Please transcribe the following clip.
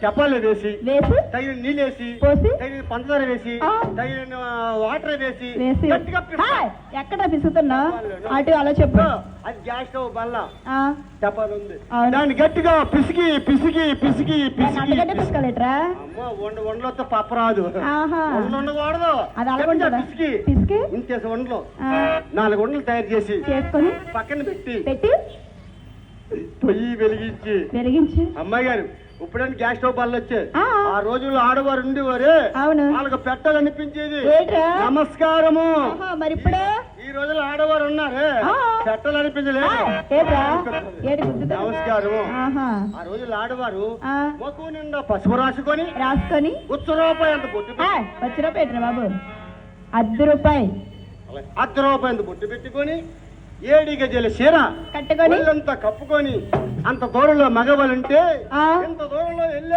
చపాలు వేసి వేసి తగిన నీళ్ళు వేసి పోసి తగిన పంచదార వేసి ఆ. తగిన వాటర్ వేసి వేసి గట్టిగా హాయ్, ఎక్కడ పిసుకుతున్నా అటు అలా చెప్పు. అది గ్యాస్ స్టవ్ బల్ల ఆ, చపాలు ఉంది అవును. దాన్ని గట్టిగా పిసికి పిసికి పిసికి పిసికి అంతకంటే పిసుకలేట్రా? అమ్మ వండలతో పప్పు రాదు ఆహా, ఉండకూడదు అది అలాగుంటుందా? పిసికి పిసికి ఇంతేసి వండలు ఆ, 4 వండలు తయారు చేసి చేసుకొని పక్కన పెట్టి పెట్టి పొయ్యి వెలిగించి వెలిగించి అమ్మాయి గారు ఇప్పుడైనా గ్యాస్ స్టవ్ బల్ల వచ్చాయి ఆ, ఆ రోజుల్లో ఆడవారు ఉండేవారు అవును. వాళ్ళకి పెట్టాలనిపించేది ఏంట్రా? నమస్కారము ఆహా, మరి ఇప్పుడే ఈ రోజుల్లో ఆడవారు ఉన్నారు ఆ. పెట్టాలనిపించలేదు ఏట్రా ఏడు గుద్దుతా? నమస్కారము ఆహా, ఆ రోజుల్లో ఆడవారు ఆ, ముఖం నిండా పసుపు రాసుకొని రాసుకొని రూపాయి అంత బొట్టు హాయ్, వచ్చి రూపాయి ఏంట్రా బాబు? ₹10 రూపాయి అంత బొట్టు పెట్టుకొని 7 గజాల చీర కట్టుకొని ఒళ్ళంతా కప్పుకొని అంత దూరంలో మగవాళ్ళంటే ఆ. ఇంత దూరంలో వెళ్ళే